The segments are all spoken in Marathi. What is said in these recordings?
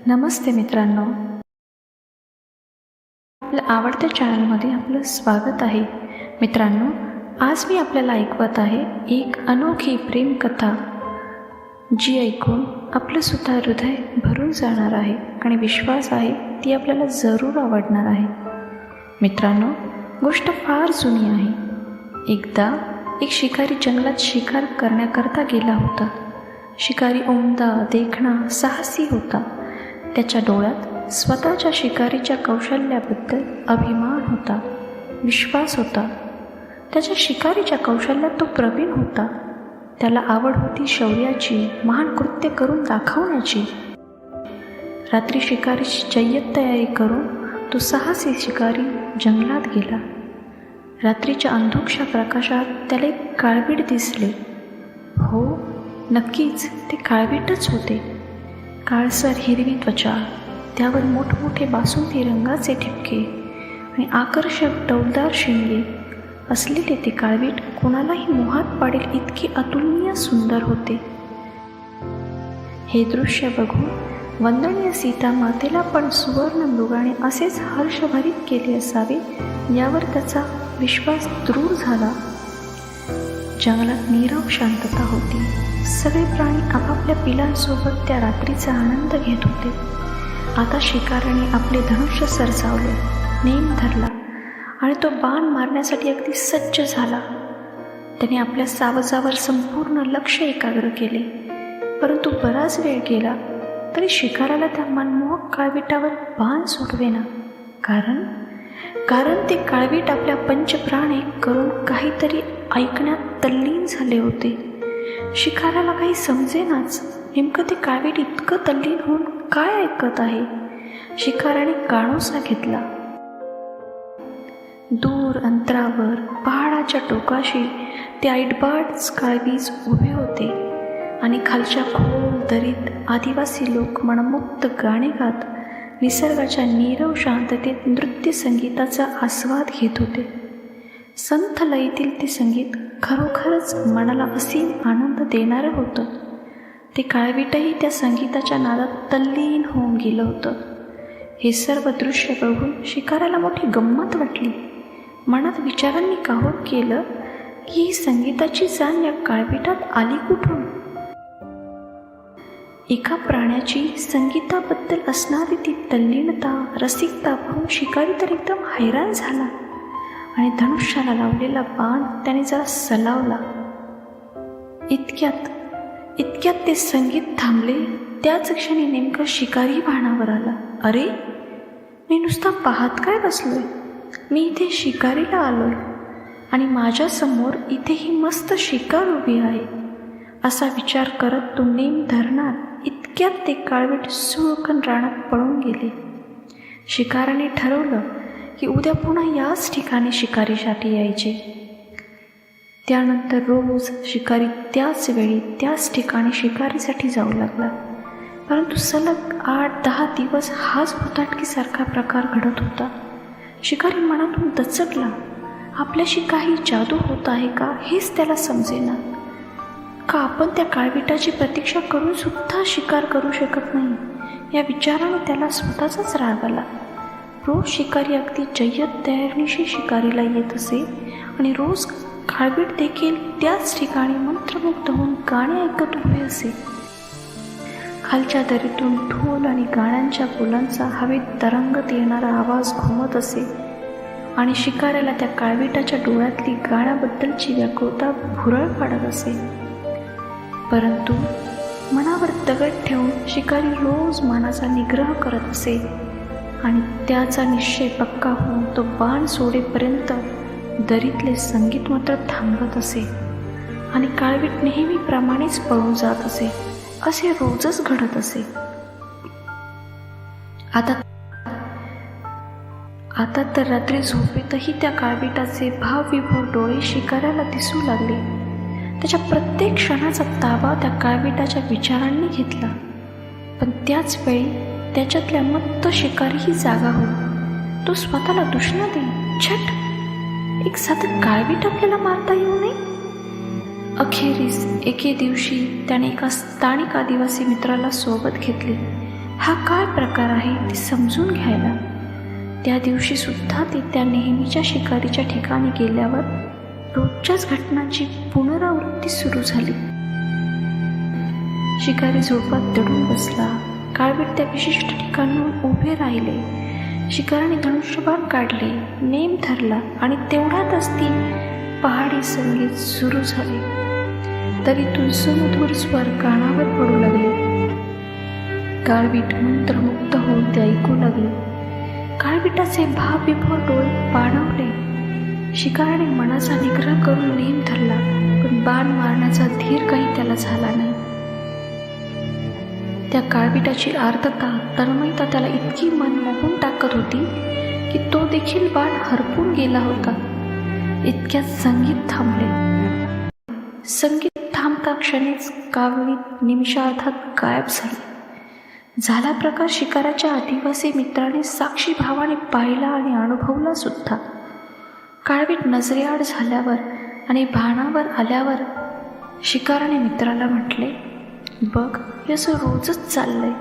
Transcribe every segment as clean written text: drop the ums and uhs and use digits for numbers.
नमस्ते मित्रांनो, आपल्या आवडत्या चॅनलमध्ये आपलं स्वागत आहे. मित्रांनो, आज मी आपल्याला ऐकवत आहे एक अनोखी प्रेमकथा, जी ऐकून आपलं सुद्धा हृदय भरून जाणार आहे आणि विश्वास आहे ती आपल्याला जरूर आवडणार आहे. मित्रांनो, गोष्ट फार जुनी आहे. एकदा एक शिकारी जंगलात शिकार करण्याकरता गेला होता. शिकारी उमदा, देखणा, साहसी होता. त्याच्या डोळ्यात स्वतःच्या शिकारीच्या कौशल्याबद्दल अभिमान होता, विश्वास होता. त्याच्या शिकारीच्या कौशल्यात तो प्रवीण होता. त्याला आवड होती शौर्याची, महान कृत्य करून दाखवण्याची. रात्री शिकारीची जय्यत तयारी करून तो साहसी शिकारी जंगलात गेला. रात्रीच्या अंधुकशा प्रकाशात त्याला एक काळवीट दिसले. हो, नक्कीच ते काळवीटच होते. काळसर हिरवी त्वचा, त्यावर मोठमोठे बासुंदी रंगाचे ठिपके आणि आकर्षक डौलदार शिंगे असलेले ते काळवीट कोणालाही मोहात पाडेल इतके अतुलनीय सुंदर होते. हे दृश्य बघून वंदनीय सीता मातेला पण सुवर्ण मृगाने असेच हर्षभरित केले असावे यावर त्याचा विश्वास दृढ झाला. जंगलात नीरव शांतता होती. सगळे प्राणी आपापल्या पिलांसोबत त्या रात्रीचा आनंद घेत होते. आता शिकाऱ्याने आपले धनुष्य सरसावले, नेम धरला आणि तो बाण मारण्यासाठी अगदी सज्ज झाला. त्याने आपल्या सावजावर संपूर्ण लक्ष एकाग्र केले. परंतु बराच वेळ गेला तरी शिकाऱ्याला त्या मनमोहक काळविटावर बाण सुटवेना. कारण ते काळवीट आपल्या पंचप्राण एक करून काहीतरी ऐकण्यात तल्लीन झाले होते. शिकाऱ्याला काही समजेनाच नेमकं ते काळवीट इतकं तल्लीन होऊन काय ऐकत आहे. शिकाऱ्याने कानोसा घेतला. दूर अंतरावर पहाडाच्या टोकाशी ते ऐटबाड काळवीज उभे होते आणि खालच्या खोल दरीत आदिवासी लोक मनमुक्त गाणे गात निसर्गाच्या नीरव शांततेत नृत्य संगीताचा आस्वाद घेत होते. संथ लयीतील ते संगीत खरोखरच मनाला असीम आनंद देणारं होतं. ते काळवीटही त्या संगीताच्या नादात तल्लीन होऊन गेलं होतं. हे सर्व दृश्य बघून शिकाऱ्याला मोठी गंमत वाटली. मनात विचारांनी काहोट केलं की ही संगीताची जाण या काळवीटात आली कुठून. एका प्राण्याची संगीताबद्दल असणारी ती तल्लीनता, रसिकता पाहून शिकारी तर एकदम हैराण झाला आणि धनुष्याला लावलेला बाण त्याने जरा सलावला. इतक्यात ते संगीत थांबले. त्याच क्षणी नेमकं शिकारी भानावर आला. अरे, मी नुसता पाहत काय बसलोय? मी इथे शिकारीला आलोय आणि माझ्यासमोर इथे ही मस्त शिकार उभी आहे असा विचार करत तो नेम धरणार इतक्यात ते काळवीट सुळकन रानात पळून गेले. शिकाराने ठरवलं की उद्या पुन्हा याच ठिकाणी शिकारीसाठी यायचे. त्यानंतर रोज शिकारी त्याच वेळी त्याच ठिकाणी शिकारीसाठी जाऊ लागला. परंतु सलग 8-10 दिवस हाच भुताटकीसारखा प्रकार घडत होता. शिकारी मनातून दचकला. आपल्याशी काही जादू होत आहे का हेच त्याला समजेना. का आपण त्या काळविटाची प्रतीक्षा करून सुद्धा शिकार करू शकत नाही या विचाराने त्याला स्वतःचाच राग आला. रोज शिकारी अगदी जय्यत तयारीनिशी शिकारीला येत असे आणि रोज काळवीट देखील त्याच ठिकाणी मंत्रमुग्ध होऊन गाणे ऐकत उभे असे. खालच्या दरीतून ढोल आणि गाण्यांच्या बोलांचा हवेत तरंगत येणारा आवाज घुमत असे आणि शिकाऱ्याला त्या काळविटाच्या डोळ्यातली गाण्याबद्दलची व्याकुळता भुरळ पाडत असे. परंतु मनावर दगड ठेवून शिकारी रोज मनाचा निग्रह करत असे आणि त्याचा निश्चय पक्का होऊन तो बाण सोडेपर्यंत दरीतले संगीत मात्र थांबत असे आणि काळवीट नेहमीप्रमाणेच पळून जात असे. असे रोजच घडत असे. आता तर रात्री झोपेतही त्या काळविटाचे भावविभोर डोळे शिकाऱ्याला दिसू लागले. त्याच्या प्रत्येक क्षणाचा ताबा त्या काळविटाच्या विचारांनी घेतला. पण त्याच वेळी त्याच्यातल्या मत्त शिकारीही जागा होईल. तो स्वतःला दूषणा देईल. छट, एक साधं काळवीट आपल्याला मारता येऊ नये. अखेरीस एके दिवशी त्याने एका स्थानिक आदिवासी मित्राला सोबत घेतले. हा काय प्रकार आहे ते समजून घ्यायला. त्या दिवशी सुद्धा ती त्या नेहमीच्या शिकारीच्या ठिकाणी गेल्यावर रोजच्याच घटनांची पुनरावृत्ती सुरू झाली. शिकारी झोपात दडून बसला. काळवीट त्या विशिष्ट ठिकाणाहून उभे राहिले. शिकाराने धनुष्यबाण काढले, नेम धरला आणि तेवढ्यातच ती पहाडी संगीत सुरू झाले. तरी सुमधुर स्वर कानावर पडू लागले. काळवीट मंत्रमुग्ध होऊन ते ऐकू लागले. काळविटाचे भावविभोर डोळे पाणावले. शिकाराने मनाचा निग्रह करून नेम धरला, पण बाण मारण्याचा धीर काही त्याला झाला नाही. त्या काळविटाची आर्तता, तन्मयता त्याला इतकी मन मोहून टाकत होती की तो देखील बाण हरपून गेला होता. इतक्यात संगीत थांबले. संगीत थांबता क्षणीच काळवीट निमिषार्धात गायब झाली. झाला प्रकार शिकाराच्या आदिवासी मित्राने साक्षी भावाने पाहिला आणि अनुभवला सुद्धा. काळवीट नजरेआड झाल्यावर आणि भानावर आल्यावर शिकाराने मित्राला म्हटले, बघ, हे असं रोजच चाललंय.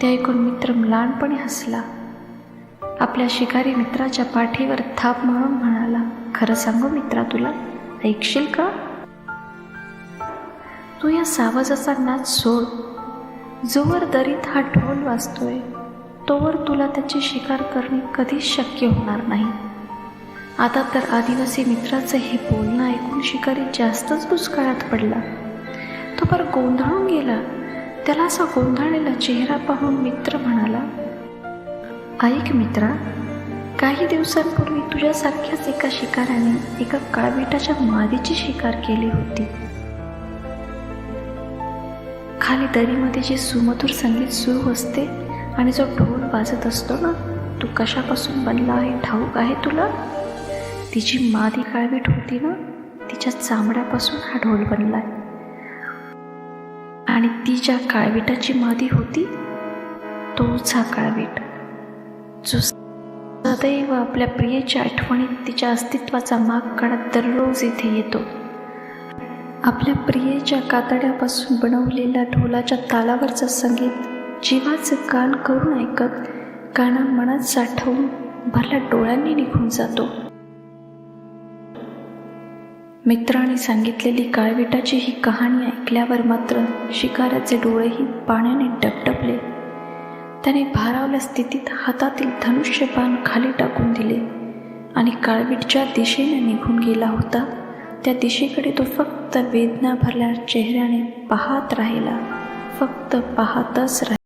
ते ऐकून मित्र लहानपणी हसला. आपल्या शिकारी मित्राच्या पाठीवर थाप मारून म्हणाला, खरं सांगू मित्रा, तुला ऐकशील का? तू या सावजाचा नाच सोड. जोवर दरीत हा ढोल वाजतोय तोवर तुला त्याची शिकार करणे कधीच शक्य होणार नाही. आता तर आदिवासी मित्राचं हे बोलणं ऐकून शिकारी जास्तच दुष्काळात पडला. तो फार गोंधळून गेला. त्याला असा गोंधळलेला चेहरा पाहून मित्र म्हणाला, ऐक मित्रा, काही दिवसांपूर्वी तुझ्यासारख्याच एका शिकाऱ्याने एका काळविटाच्या मादीची शिकार केली होती. खाली दरीमध्ये जे सुमधुर संगीत सुरू असते आणि जो ढोल वाजत असतो ना, तो कशापासून बनला आहे ठाऊक आहे तुला? तिची मादी काळवीट होती ना, तिच्या चामड्यापासून हा ढोल बनलाय. आणि ती ज्या काळविटाची मादी होती तोच हा काळवीट, जो सदैव आपल्या प्रियेच्या आठवणीत तिच्या अस्तित्वाचा माग काढत दररोज इथे येतो. आपल्या प्रियेच्या कातड्यापासून बनवलेल्या ढोलाच्या तालावरचं संगीत जीवाचे कान करून ऐकत काना मनात साठवून भरल्या डोळ्यांनी निघून जातो. मित्राने सांगितलेली काळविटाची ही कहाणी ऐकल्यावर मात्र शिकाऱ्याचे डोळेही पाण्याने डबडबले. त्याने भारावल्या स्थितीत हातातील धनुष्यबाण खाली टाकून दिले आणि काळवीट ज्या दिशेने निघून गेला होता त्या दिशेकडे तो फक्त वेदना भरल्या चेहऱ्याने पाहत राहिला, फक्त पाहतच राहिला.